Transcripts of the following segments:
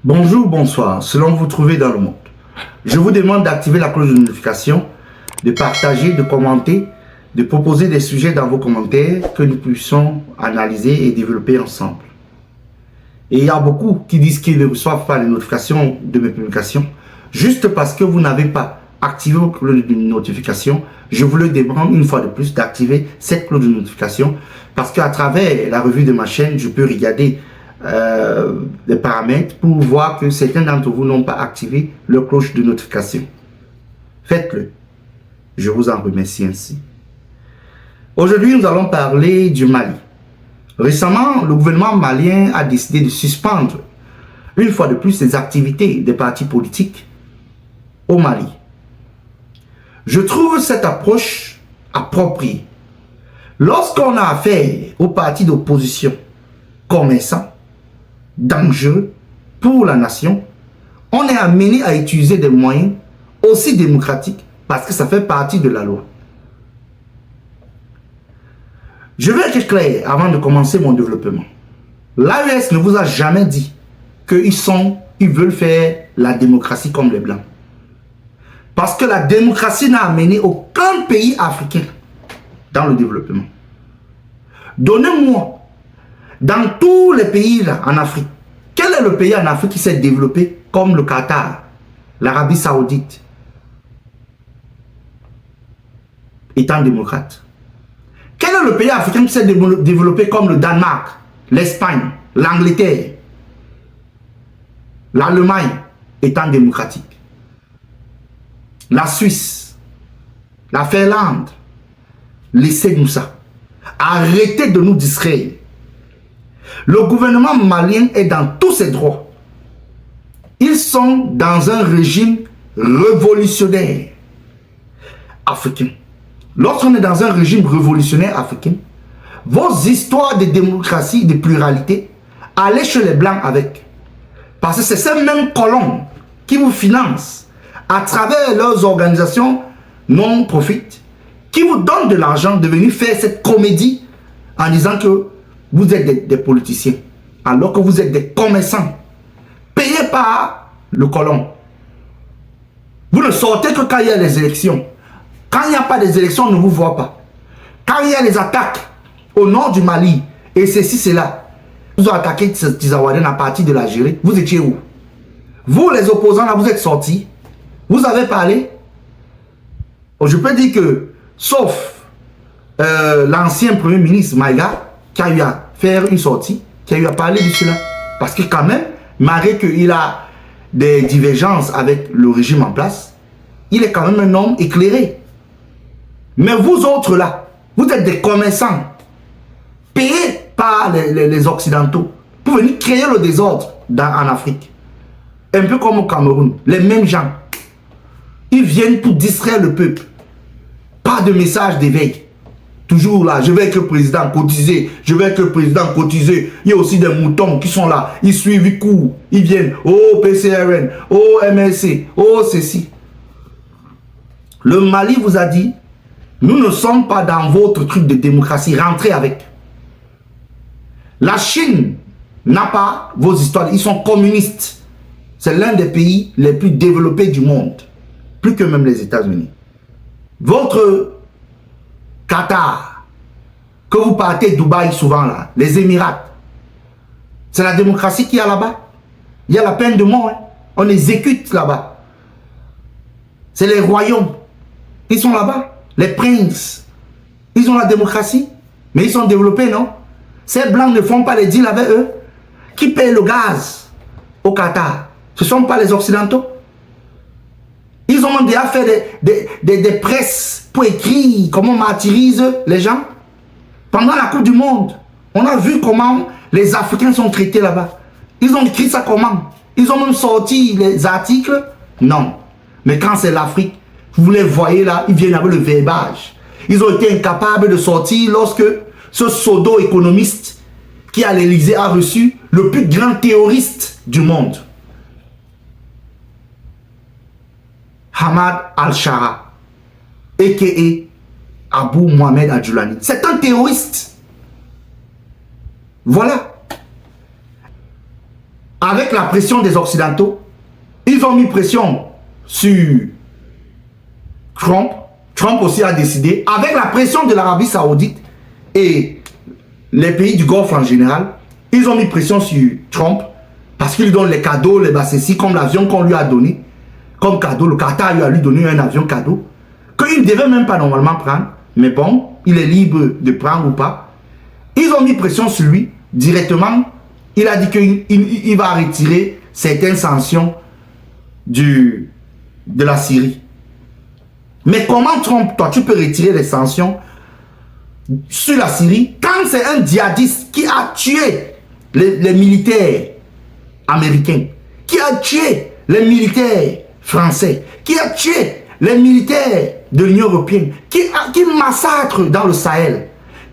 Bonjour, bonsoir, selon vous trouvez dans le monde. Je vous demande d'activer la cloche de notification, de partager, de commenter, de proposer des sujets dans vos commentaires que nous puissions analyser et développer ensemble. Et il y a beaucoup qui disent qu'ils ne reçoivent pas les notifications de mes publications. Juste parce que vous n'avez pas activé vos cloches de notification, je vous le demande une fois de plus d'activer cette cloche de notification parce qu'à travers la revue de ma chaîne, je peux regarder des paramètres pour voir que certains d'entre vous n'ont pas activé leur cloche de notification. Faites-le. Je vous en remercie ainsi. Aujourd'hui, nous allons parler du Mali. Récemment, le gouvernement malien a décidé de suspendre une fois de plus les activités des partis politiques au Mali. Je trouve cette approche appropriée. Lorsqu'on a affaire aux partis d'opposition commerçants, dangereux pour la nation, on est amené à utiliser des moyens aussi démocratiques parce que ça fait partie de la loi. Je vais être clair avant de commencer mon développement. L'AES ne vous a jamais dit qu'ils veulent faire la démocratie comme les Blancs. Parce que la démocratie n'a amené aucun pays africain dans le développement. Donnez-moi, dans tous les pays là, en Afrique, quel est le pays en Afrique qui s'est développé comme le Qatar, l'Arabie Saoudite, étant démocrate? Quel est le pays africain qui s'est développé comme le Danemark, l'Espagne, l'Angleterre, l'Allemagne, étant démocratique? La Suisse, la Finlande, laissez-nous ça. Arrêtez de nous distraire. Le gouvernement malien est dans tous ses droits. Ils sont dans un régime révolutionnaire africain. Lorsqu'on est dans un régime révolutionnaire africain, vos histoires de démocratie, de pluralité, allez chez les Blancs avec. Parce que c'est ces mêmes colons qui vous financent à travers leurs organisations non-profit, qui vous donnent de l'argent de venir faire cette comédie en disant que vous êtes des politiciens, alors que vous êtes des commerçants, payés par le colon. Vous ne sortez que quand il y a les élections. Quand il n'y a pas des élections, on ne vous voit pas. Quand il y a les attaques au nord du Mali, et ceci, c'est là, vous avez attaqué Tizaouadène à partir de l'Algérie, vous étiez où? Vous, les opposants, là, vous êtes sortis. Vous avez parlé. Je peux dire que, sauf l'ancien premier ministre Maïga, qui a eu à faire une sortie, qui a eu à parler de cela. Parce que quand même, malgré qu'il a des divergences avec le régime en place, il est quand même un homme éclairé. Mais vous autres là, vous êtes des commerçants, payés par les Occidentaux, pour venir créer le désordre en Afrique. Un peu comme au Cameroun, les mêmes gens. Ils viennent pour distraire le peuple. Pas de message d'éveil. Toujours là, je vais avec le président cotiser, je vais avec le président cotiser. Il y a aussi des moutons qui sont là, ils suivent, ils courent, ils viennent. Oh PCRN, oh MLC, oh ceci. Le Mali vous a dit, nous ne sommes pas dans votre truc de démocratie, rentrez avec. La Chine n'a pas vos histoires, ils sont communistes. C'est l'un des pays les plus développés du monde, plus que même les États-Unis. Votre Qatar, que vous partez Dubaï souvent là, les Émirats, c'est la démocratie qu'il y a là-bas. Il y a la peine de mort, hein. On exécute là-bas. C'est les royaumes, ils sont là-bas. Les princes, ils ont la démocratie, mais ils sont développés, non? Ces blancs ne font pas les deals avec eux. Qui paye le gaz au Qatar? Ce ne sont pas les Occidentaux. Ils ont même déjà fait des presses pour écrire comment on martyrise les gens. Pendant la Coupe du Monde, on a vu comment les Africains sont traités là-bas. Ils ont écrit ça comment? Ils ont même sorti les articles? Non. Mais quand c'est l'Afrique, vous les voyez là, ils viennent avec le verbage. Ils ont été incapables de sortir lorsque ce pseudo-économiste qui à l'Élysée a reçu le plus grand théoriste du monde. Hamad Al-Shara, a.k.a. Abou Mohamed Adjoulani. C'est un terroriste. Voilà. avec la pression des Occidentaux, ils ont mis pression sur Trump. Trump aussi a décidé, avec la pression de l'Arabie Saoudite et les pays du Golfe en général, ils ont mis pression sur Trump parce qu'il donne les cadeaux, les bassessis, comme l'avion qu'on lui a donné. Comme cadeau, le Qatar lui a donné un avion cadeau qu'il ne devait même pas normalement prendre. Mais bon, il est libre de prendre ou pas. Ils ont mis pression sur lui directement. Il a dit qu'il va retirer certaines sanctions de la Syrie. Mais comment Trump, toi, tu peux retirer les sanctions sur la Syrie quand c'est un djihadiste qui a tué les militaires américains, qui a tué les militaires français, qui a tué les militaires de l'Union européenne, qui massacre dans le Sahel,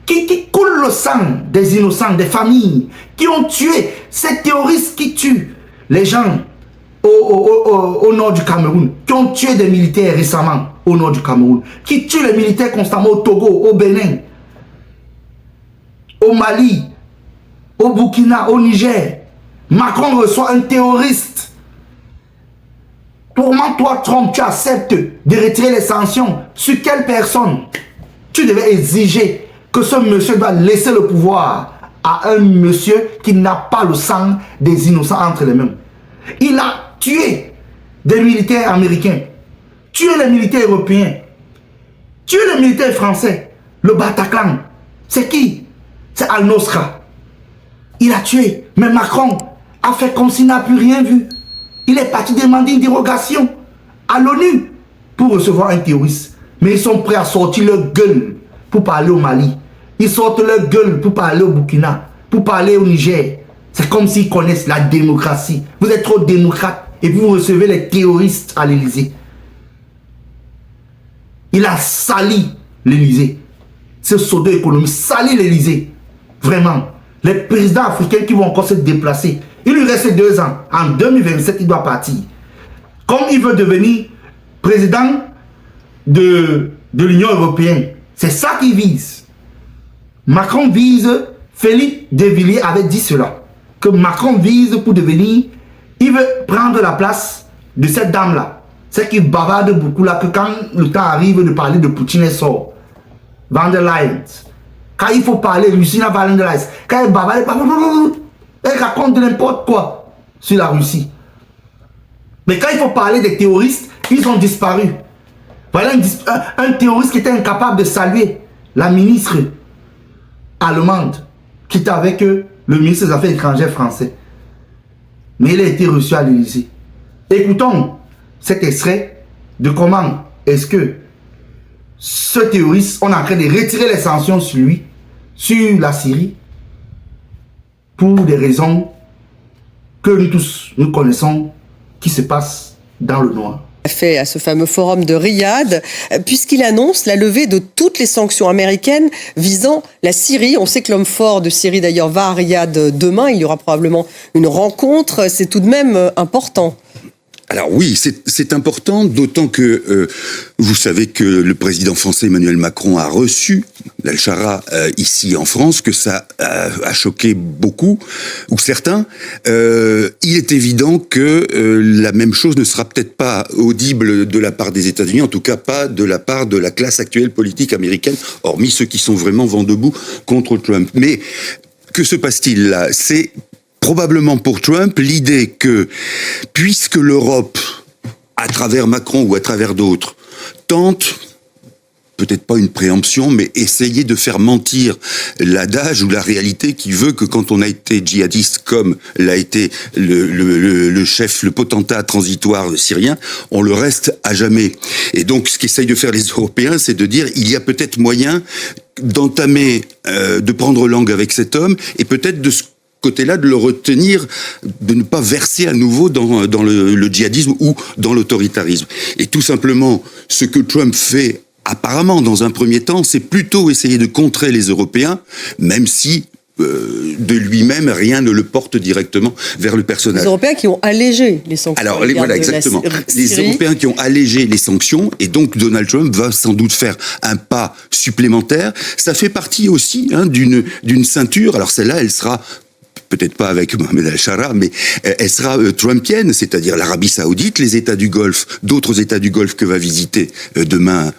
qui coule le sang des innocents, des familles, qui ont tué ces terroristes qui tuent les gens au nord du Cameroun, qui ont tué des militaires récemment au nord du Cameroun, qui tuent les militaires constamment au Togo, au Bénin, au Mali, au Burkina, au Niger. Macron reçoit un terroriste. Comment toi, Trump, tu acceptes de retirer les sanctions? Sur quelle personne? Tu devais exiger que ce monsieur doit laisser le pouvoir à un monsieur qui n'a pas le sang des innocents entre les mains. Il a tué des militaires américains, tué les militaires européens, tué les militaires français. Le Bataclan, c'est qui? C'est Al-Nosra. Il a tué, mais Macron a fait comme s'il n'a plus rien vu. Il est parti demander une dérogation à l'ONU pour recevoir un terroriste. Mais ils sont prêts à sortir leur gueule pour parler au Mali. Ils sortent leur gueule pour parler au Burkina, pour parler au Niger. C'est comme s'ils connaissent la démocratie. Vous êtes trop démocrate et vous recevez les terroristes à l'Élysée. Il a sali l'Élysée. Ce pseudo économiste salit l'Élysée. Vraiment. Les présidents africains qui vont encore se déplacer. Il lui reste 2 ans. En 2027, il doit partir. Comme il veut devenir président de l'Union européenne. C'est ça qu'il vise. Macron vise, Philippe de Villiers avait dit cela. Que Macron vise pour devenir, il veut prendre la place de cette dame-là. C'est qui bavarde beaucoup là, que quand le temps arrive de parler de Poutine, elle sort. Van der Leyen. Quand il faut parler, Lucina Van der Leyen, quand elle bavarde, elle raconte de n'importe quoi sur la Russie. Mais quand il faut parler des terroristes, ils ont disparu. Voilà un terroriste qui était incapable de saluer la ministre allemande qui était avec le ministre des Affaires étrangères français. Mais il a été reçu à l'Élysée. Écoutons cet extrait de comment est-ce que ce terroriste, on est en train de retirer les sanctions sur lui, sur la Syrie, pour des raisons que nous tous, nous connaissons, qui se passent dans le noir. Fait à ce fameux forum de Riyad, puisqu'il annonce la levée de toutes les sanctions américaines visant la Syrie. On sait que l'homme fort de Syrie, d'ailleurs, va à Riyad demain. Il y aura probablement une rencontre. C'est tout de même important. Alors oui, c'est important, d'autant que vous savez que le président français Emmanuel Macron a reçu l'Al-Shara ici en France, que ça a choqué beaucoup, ou certains. Il est évident que la même chose ne sera peut-être pas audible de la part des États-Unis, en tout cas pas de la part de la classe actuelle politique américaine, hormis ceux qui sont vraiment vent debout contre Trump. Mais que se passe-t-il là? C'est probablement pour Trump l'idée que, puisque l'Europe, à travers Macron ou à travers d'autres, tente, peut-être pas une préemption, mais essayer de faire mentir l'adage ou la réalité qui veut que quand on a été djihadiste, comme l'a été le chef, le potentat transitoire syrien, on le reste à jamais. Et donc, ce qu'essayent de faire les Européens, c'est de dire, il y a peut-être moyen d'entamer, de prendre langue avec cet homme, et peut-être de ce côté-là, de le retenir, de ne pas verser à nouveau dans le djihadisme ou dans l'autoritarisme. Et tout simplement, ce que Trump fait, apparemment, dans un premier temps, c'est plutôt essayer de contrer les Européens, même si de lui-même, rien ne le porte directement vers le personnage. Les Européens qui ont allégé les sanctions. Alors, voilà, exactement. Les Européens qui ont allégé les sanctions, et donc Donald Trump va sans doute faire un pas supplémentaire. Ça fait partie aussi d'une ceinture. Alors celle-là, elle sera peut-être pas avec Mohamed al-Shara, mais elle sera trumpienne, c'est-à-dire l'Arabie Saoudite, les États du Golfe, d'autres États du Golfe que va visiter demain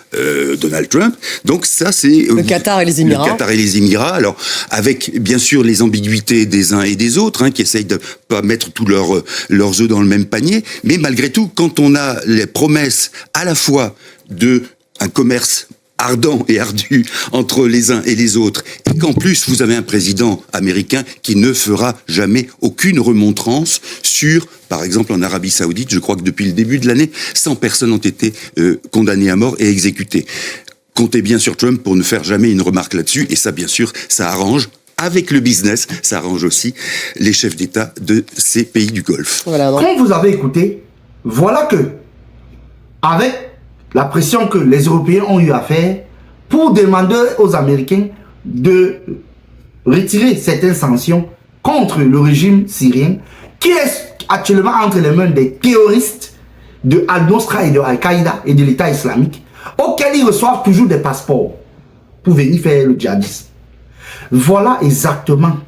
Donald Trump. Donc ça, c'est le Qatar et les Émirats. Le Qatar et les Émirats. Alors avec bien sûr les ambiguïtés des uns et des autres, qui essayent de pas mettre tous leurs œufs dans le même panier, mais malgré tout, quand on a les promesses à la fois de un commerce ardent et ardu entre les uns et les autres, et qu'en plus vous avez un président américain qui ne fera jamais aucune remontrance sur, par exemple en Arabie Saoudite, je crois que depuis le début de l'année, 100 personnes ont été condamnées à mort et exécutées. Comptez bien sur Trump pour ne faire jamais une remarque là-dessus, et ça bien sûr, ça arrange avec le business, ça arrange aussi les chefs d'État de ces pays du Golfe. Voilà, quand vous avez écouté, voilà que, avec la pression que les Européens ont eu à faire pour demander aux Américains de retirer certaines sanctions contre le régime syrien qui est actuellement entre les mains des terroristes de Al-Nusra et de Al-Qaïda et de l'État islamique, auxquels ils reçoivent toujours des passeports pour venir faire le djihadisme. Voilà exactement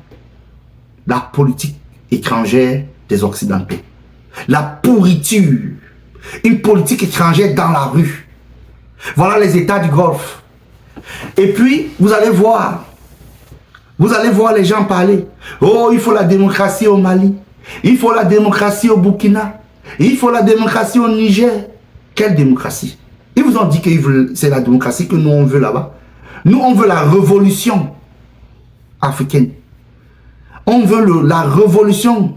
la politique étrangère des Occidentaux. La pourriture. Une politique étrangère dans la rue. Voilà les États du Golfe. Et puis, vous allez voir les gens parler. Oh, il faut la démocratie au Mali. Il faut la démocratie au Burkina. Il faut la démocratie au Niger. Quelle démocratie? Ils vous ont dit que c'est la démocratie que nous on veut là-bas. Nous, on veut la révolution africaine. On veut la révolution.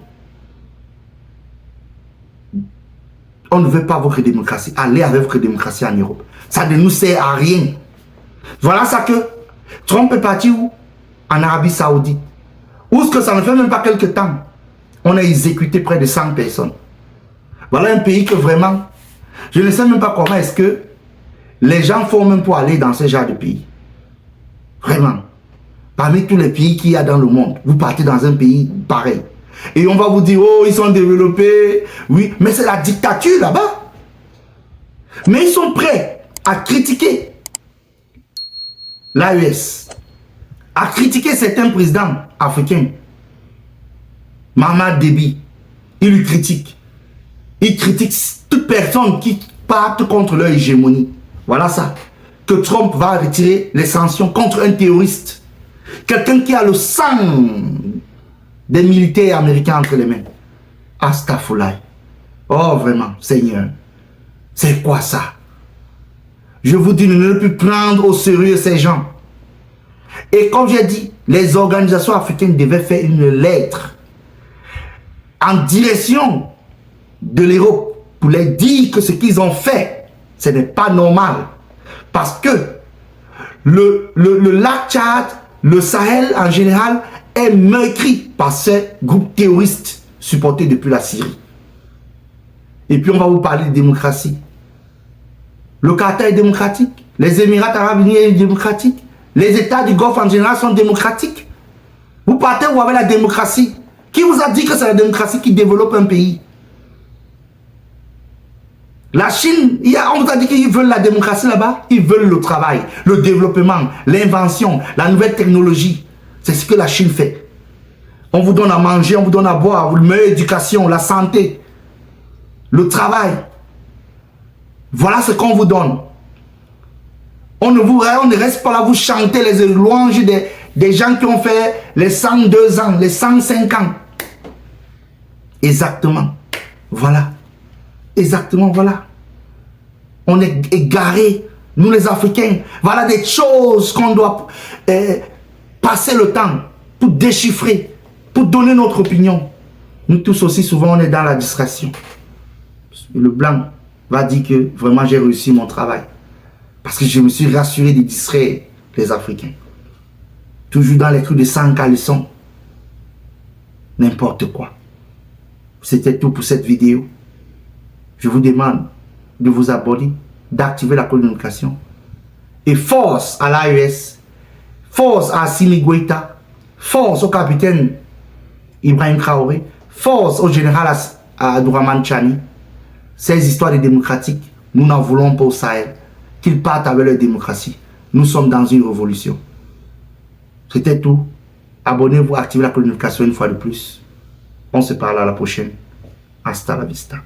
On ne veut pas votre démocratie. Allez avec votre démocratie en Europe. Ça ne nous sert à rien. Voilà ça que Trump est parti où? En Arabie Saoudite. Où est-ce que ça ne fait même pas quelques temps? On a exécuté près de 100 personnes. Voilà un pays que vraiment, je ne sais même pas comment est-ce que les gens font même pour aller dans ce genre de pays. Vraiment. Parmi tous les pays qu'il y a dans le monde, vous partez dans un pays pareil. Et on va vous dire, oh, ils sont développés. Oui, mais c'est la dictature là-bas. Mais ils sont prêts à critiquer l'AES, à critiquer certains présidents africains. Mahamat Déby, il lui critique. Il critique toute personne qui parte contre leur hégémonie. Voilà ça. Que Trump va retirer les sanctions contre un terroriste. Quelqu'un qui a le sang des militaires américains entre les mains. Astaghfirullah. Oh, vraiment, Seigneur. C'est quoi ça? Je vous dis, ne plus prendre au sérieux ces gens. Et comme j'ai dit, les organisations africaines devaient faire une lettre en direction de l'Europe pour leur dire que ce qu'ils ont fait, ce n'est pas normal. Parce que le lac Tchad, le Sahel en général, est meurtri par ces groupes terroristes supportés depuis la Syrie. Et puis on va vous parler de démocratie. Le Qatar est démocratique. Les Émirats arabes unis sont démocratiques. Les États du Golfe en général sont démocratiques. Vous partez où avec la démocratie? Qui vous a dit que c'est la démocratie qui développe un pays? La Chine, on vous a dit qu'ils veulent la démocratie là-bas. Ils veulent le travail, le développement, l'invention, la nouvelle technologie. C'est ce que la Chine fait. On vous donne à manger, on vous donne à boire, la meilleure éducation, la santé, le travail. Voilà ce qu'on vous donne. On ne reste pas là, vous chanter les louanges des gens qui ont fait les 102 ans, les 105 ans. Exactement. Voilà. Exactement, voilà. On est égarés, nous les Africains. Voilà des choses qu'on doit passer le temps pour déchiffrer, pour donner notre opinion. Nous tous aussi, souvent, on est dans la distraction. Le blanc va dire que vraiment j'ai réussi mon travail. Parce que je me suis rassuré de distraire les Africains. Toujours dans les trucs de 100 caleçons. N'importe quoi. C'était tout pour cette vidéo. Je vous demande de vous abonner, d'activer la communication. Et force à l'AES, force à Assimi Goïta, force au capitaine Ibrahim Traoré, force au général Abdourahmane Tchani. Ces histoires de démocratique, nous n'en voulons pas au Sahel. Qu'ils partent avec leur démocratie. Nous sommes dans une révolution. C'était tout. Abonnez-vous, activez la notification une fois de plus. On se parle à la prochaine. Hasta la vista.